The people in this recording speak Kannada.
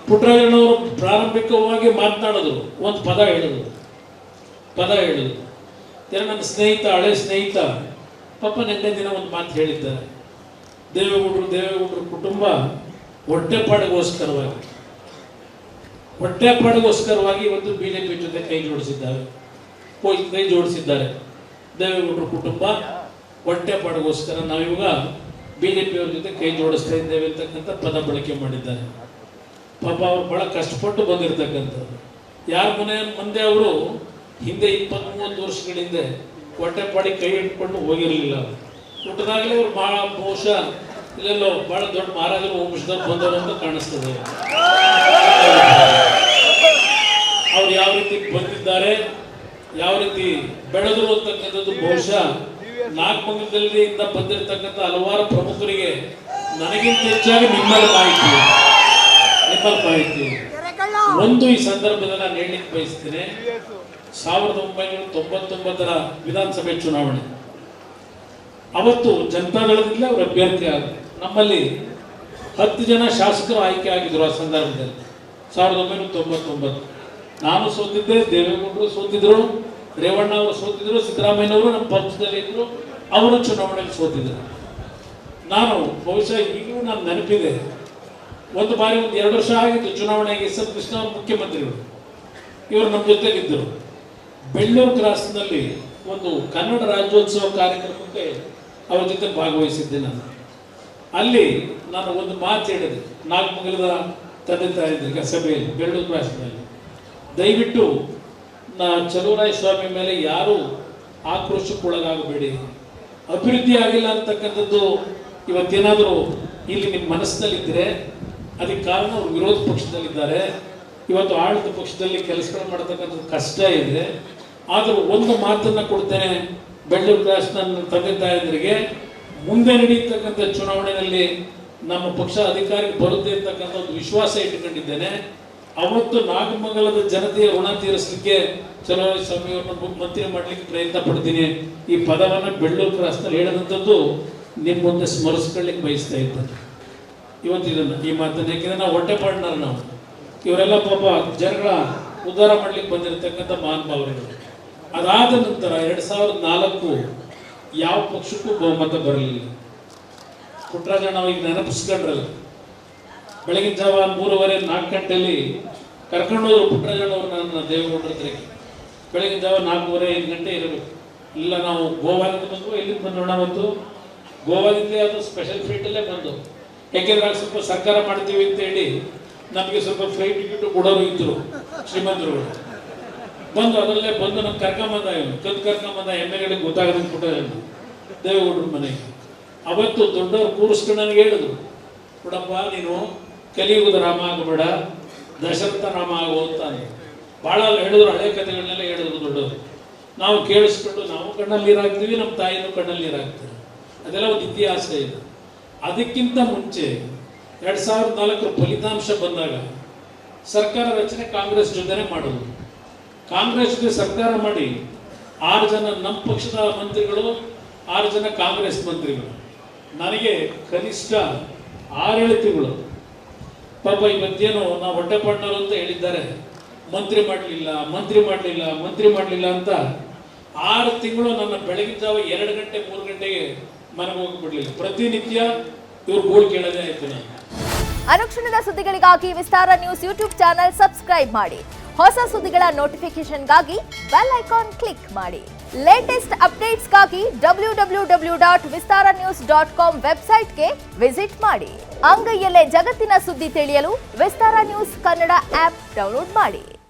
ಪುಟ್ಟರಾಜಣ್ಣವರು ಪ್ರಾರಂಭಿಕವಾಗಿ ಮಾತನಾಡಿದ್ರು, ಒಂದು ಪದ ಹೇಳಿದ್ರು. ನನ್ನ ಸ್ನೇಹಿತ, ಹಳೆ ಸ್ನೇಹಿತ ಪಾಪ ನಿನ್ನೆ ದಿನ ಒಂದು ಮಾತು ಹೇಳಿದ್ದಾರೆ. ದೇವೇಗೌಡರು ಕುಟುಂಬ ಹೊಟ್ಟೆಪಾಡಿಗೋಸ್ಕರವಾಗಿ ಇವತ್ತು ಬಿಜೆಪಿ ಜೊತೆ ಕೈ ಜೋಡಿಸಿದ್ದಾರೆ. ದೇವೇಗೌಡರ ಕುಟುಂಬ ಹೊಟ್ಟೆಪಾಡಿಗೋಸ್ಕರ ನಾವಿವಾಗ ಬಿಜೆಪಿಯವ್ರ ಜೊತೆ ಕೈ ಜೋಡಿಸ್ತಾ ಇದ್ದೇವೆ ಅಂತಕ್ಕಂಥ ಪದ ಬಳಕೆ ಮಾಡಿದ್ದಾರೆ. ಪಾಪ ಅವ್ರು ಬಹಳ ಕಷ್ಟಪಟ್ಟು ಬಂದಿರತಕ್ಕಂಥದ್ದು. ಯಾರ ಮುಂದೆ ಅವರು ಹಿಂದೆ 20-30 ವರ್ಷಗಳ ಹಿಂದೆ ಹೊಟ್ಟೆಪಾಡಿ ಕೈ ಇಟ್ಕೊಂಡು ಹೋಗಿರಲಿಲ್ಲ. ಹುಟ್ಟದಾಗಲೇ ಅವ್ರು ಬಹುಶಃ ಇಲ್ಲೆಲ್ಲೋ ಬಹಳ ದೊಡ್ಡ ಮಹಾರಾಜರು ವಂಶದವ್ರು ಬಂದವರು ಅಂತ ಕಾಣಿಸ್ತದೆ. ಅವ್ರು ಯಾವ ರೀತಿ ಬಂದಿದ್ದಾರೆ, ಯಾವ ರೀತಿ ಬೆಳೆದರು ಅಂತಕ್ಕಂಥದ್ದು ಬಹುಶಃ ನಾಗಮಂಗಲದಿಂದ ಬಂದಿರತಕ್ಕಂಥ ಹಲವಾರು ಪ್ರಮುಖರಿಗೆ ನನಗಿಂತ ಹೆಚ್ಚಾಗಿ ನಿಮ್ಮಲ್ಲಿ ಮಾಹಿತಿ ಒಂದು ಈ ಸಂದರ್ಭದಲ್ಲಿ ನಾನು ಹೇಳಲಿಕ್ಕೆ ಬಯಸ್ತೇನೆ. 1999ರ ವಿಧಾನಸಭೆ ಚುನಾವಣೆ ಅವತ್ತು ಜನತಾದಳದಿಂದ ಅವರು ಅಭ್ಯರ್ಥಿ ಆದರು. ನಮ್ಮಲ್ಲಿ 10 ಜನ ಶಾಸಕರು ಆಯ್ಕೆ ಆಗಿದ್ರು ಆ ಸಂದರ್ಭದಲ್ಲಿ. 1999 ನಾನು ಸೋತಿದ್ದೆ, ದೇವೇಗೌಡರು ಸೋತಿದ್ರು, ರೇವಣ್ಣ ಅವರು ಸೋತಿದ್ರು, ಸಿದ್ದರಾಮಯ್ಯನವರು ನಮ್ಮ ಪಕ್ಷದಲ್ಲಿ ಇದ್ರು, ಅವರು ಚುನಾವಣೆಯಲ್ಲಿ ಸೋತಿದ್ರು. ನಾನು ಬಹುಶಃ ಈಗಲೂ ನಾನು ನೆನಪಿದೆ, ಒಂದು ಬಾರಿ 2 ವರ್ಷ ಆಗಿತ್ತು ಚುನಾವಣೆಗೆ. ಎಸ್ ಎಂ ಕೃಷ್ಣ ಅವರು ಮುಖ್ಯಮಂತ್ರಿಗಳು, ಇವರು ನಮ್ಮ ಜೊತೆಗಿದ್ದರು. ಬೆಳ್ಳೂರು ಕ್ರಾಸ್ನಲ್ಲಿ ಒಂದು ಕನ್ನಡ ರಾಜ್ಯೋತ್ಸವ ಕಾರ್ಯಕ್ರಮಕ್ಕೆ ಅವರ ಜೊತೆ ಭಾಗವಹಿಸಿದ್ದೆ ನಾನು. ಅಲ್ಲಿ ನಾನು ಒಂದು ಮಾತು ಹೇಳಿದೆ ನಾಗಮಂಗಲದ ತಂದೆ ತಾಯಿಗಳಿಗೆ ಸಭೆಯಲ್ಲಿ, ಬೆಳ್ಳೂರು ಕ್ರಾಸ್ನಲ್ಲಿ, ದಯವಿಟ್ಟು ಚಲುವರಾಯ ಸ್ವಾಮಿ ಮೇಲೆ ಯಾರು ಆಕ್ರೋಶಕ್ಕೊಳಗಾಗಬೇಡಿ. ಅಭಿವೃದ್ಧಿ ಆಗಿಲ್ಲ ಅಂತಕ್ಕಂಥದ್ದು ಇವತ್ತೇನಾದರೂ ಇಲ್ಲಿ ನಿಮ್ಮ ಮನಸ್ಸಿನಲ್ಲಿದ್ದರೆ ಅದಕ್ಕೆ ಕಾರಣ ಅವರು ವಿರೋಧ ಪಕ್ಷದಲ್ಲಿದ್ದಾರೆ. ಇವತ್ತು ಆಡಳಿತ ಪಕ್ಷದಲ್ಲಿ ಕೆಲಸಗಳು ಮಾಡತಕ್ಕಂಥದ್ದು ಕಷ್ಟ ಇದೆ. ಆದರೂ ಒಂದು ಮಾತನ್ನು ಕೊಡ್ತೇನೆ, ಬೆಳ್ಳೂರು ಕ್ರಾಸ್ ನನ್ನ ತಂದೆ ತಾಯಂದರಿಗೆ, ಮುಂದೆ ನಡೆಯತಕ್ಕಂಥ ಚುನಾವಣೆಯಲ್ಲಿ ನಮ್ಮ ಪಕ್ಷ ಅಧಿಕಾರಕ್ಕೆ ಬರುತ್ತೆ ಅಂತಕ್ಕಂಥ ಒಂದು ವಿಶ್ವಾಸ ಇಟ್ಟುಕೊಂಡಿದ್ದೇನೆ. ಅವತ್ತು ನಾಗಮಂಗಲದ ಜನತೆಯ ಋಣ ತೀರಿಸಲಿಕ್ಕೆ ಚಲುವರಾಯ ಸ್ವಾಮಿಯವರನ್ನ ಮಂತ್ರಿ ಮಾಡಲಿಕ್ಕೆ ಪ್ರಯತ್ನ ಪಡ್ತೀನಿ. ಈ ಪದವನ್ನು ಬೆಳ್ಳೂರು ಕ್ರಾಸ್ನಲ್ಲಿ ಹೇಳಿದಂಥದ್ದು ನಿಮ್ಮ ಮುಂದೆ ಸ್ಮರಿಸ್ಕೊಳ್ಳಿಕ್ಕೆ ಬಯಸ್ತಾ ಇದ್ದೇನೆ ಇವತ್ತು ಇದನ್ನು, ಈ ಮಾತನ್ನು. ಯಾಕೆಂದರೆ ನಾವು ಹೊಟ್ಟೆಪಾಡಿನವ್ರು ನಾವು, ಇವರೆಲ್ಲ ಪಾಪ ಜನಗಳ ಉದ್ಧಾರ ಮಾಡಲಿಕ್ಕೆ ಬಂದಿರತಕ್ಕಂಥ ಮಹಾನುಭಾವರುಗಳು. ಅದಾದ ನಂತರ 2004 ಯಾವ ಪಕ್ಷಕ್ಕೂ ಬಹುಮತ ಬರಲಿಲ್ಲ. ಪುಟ್ಟರಾಜಣ್ಣ ಈಗ ನೆನಪಿಸ್ಕೊಂಡ್ರಲ್ಲ, ಬೆಳಗಿನ ಜಾವ 3:30-4 ಗಂಟೆಯಲ್ಲಿ ಕರ್ಕೊಂಡೋದ್ರು ಪುಟ್ಟರಾಜಣ್ಣವ್ರು ನನ್ನ ದೇವೇಗೌಡರ ಹತ್ರಕ್ಕೆ. ಬೆಳಗಿನ ಜಾವ 4:30-5 ಗಂಟೆ ಇರಬೇಕು. ಇಲ್ಲ ನಾವು ಗೋವಾದಿಂದ ಬಂದು, ಎಲ್ಲಿಂದ ಬಂದೋಣ, ಬಂದು ಗೋವಾದಿಂದ ಅದು ಸ್ಪೆಷಲ್ ಫ್ಲೈಟಲ್ಲೇ ಬಂದು, ಯಾಕೆಂದ್ರೆ ಆಗ ಸ್ವಲ್ಪ ಸರ್ಕಾರ ಮಾಡ್ತೀವಿ ಅಂತೇಳಿ ನಮಗೆ ಸ್ವಲ್ಪ ಫ್ಲೈಟ್ ಟಿಕೆಟ್ ಕೊಡೋರು ಇದ್ರು ಶ್ರೀಮಂತರುಗಳು. ಬಂದು ಅದರಲ್ಲೇ ಬಂದು ನಮ್ಗೆ ಕರ್ಕೊಂಬಂದ ಎಮ್ಮೆಗಳಿಗೆ ಗೊತ್ತಾಗದಂಗೆ ಪುಟ್ಟರಾಜಣ್ಣ ದೇವೇಗೌಡರ ಮನೆಗೆ. ಅವತ್ತು ದೊಡ್ಡವರು ಕೂರಿಸ್ಕೊಂಡು ನನಗೆ ಹೇಳಿದ್ರು, ಕೊಡಪ್ಪ ನೀನು ಕಲಿಯುಗದ ರಾಮ ಆಗಬೇಡ, ದಶರಥ ರಾಮ ಆಗೋ ಅಂತ ಭಾಳ ಹೇಳಿದ್ರು. ಹಳೆ ಕಥೆಗಳನ್ನೆಲ್ಲ ಹೇಳಿದ್ರು ದೊಡ್ಡವರು. ನಾವು ಕೇಳಿಸ್ಕೊಂಡು ನಾವು ಕಣ್ಣಲ್ಲಿ ನೀರಾಗ್ತೀವಿ, ನಮ್ಮ ತಾಯಿನೂ ಕಣ್ಣಲ್ಲಿ ನೀರಾಗ್ತೀವಿ. ಅದೆಲ್ಲ ಒಂದು ಇತಿಹಾಸ ಇದೆ. ಅದಕ್ಕಿಂತ ಮುಂಚೆ 2004 ಫಲಿತಾಂಶ ಬಂದಾಗ ಸರ್ಕಾರ ರಚನೆ ಕಾಂಗ್ರೆಸ್ ಜೊತೆನೆ ಮಾಡೋದು. ಕಾಂಗ್ರೆಸ್ ಜೊತೆ ಸರ್ಕಾರ ಮಾಡಿ 6 ಜನ ನಮ್ಮ ಪಕ್ಷದ ಮಂತ್ರಿಗಳು, 6 ಜನ ಕಾಂಗ್ರೆಸ್ ಮಂತ್ರಿಗಳು. ನನಗೆ ಕನಿಷ್ಠ 6 ತಿಂಗಳು ಪಾಪ ಇವತ್ತೇನು ನಾವು ಹೊಟ್ಟೆಪಾಡಿನವರು ಅಂತ ಹೇಳಿದ್ದಾರೆ, ಮಂತ್ರಿ ಮಾಡಲಿಲ್ಲ ಅಂತ 6 ತಿಂಗಳು ನನ್ನ ಬೆಳಗಿನ ಜಾವ 2 ಗಂಟೆ 3 ಗಂಟೆಗೆ ಮನೆಗೆ ಹೋಗಿಬಿಡ್ಲಿಲ್ಲ. ಪ್ರತಿನಿತ್ಯ ಇವ್ರು ಗೋಳು ಕೇಳೋದೇ ಆಯ್ತು. ನಾನು ಅನುಕ್ಷಣದ ಸುದ್ದಿಗಳಿಗಾಗಿ ವಿಸ್ತಾರ ನ್ಯೂಸ್ ಯೂಟ್ಯೂಬ್ ಚಾನೆಲ್ ಸಬ್ಸ್ಕ್ರೈಬ್ ಮಾಡಿ. ಹೊಸ ಸುದ್ದಿಗಳ ನೋಟಿಫಿಕೇಶನ್ಗಾಗಿ ಬೆಲ್ ಐಕಾನ್ ಕ್ಲಿಕ್ ಮಾಡಿ. ಲೇಟೆಸ್ಟ್ ಅಪ್ಡೇಟ್ಸ್ಗಾಗಿ www.vistaranews.com ವೆಬ್ಸೈಟ್ಗೆ ವಿಸಿಟ್ ಮಾಡಿ. ಅಂಗೈಯಲ್ಲೇ ಜಗತ್ತಿನ ಸುದ್ದಿ ತಿಳಿಯಲು ವಿಸ್ತಾರ ನ್ಯೂಸ್ ಕನ್ನಡ ಆಪ್ ಡೌನ್ಲೋಡ್ ಮಾಡಿ.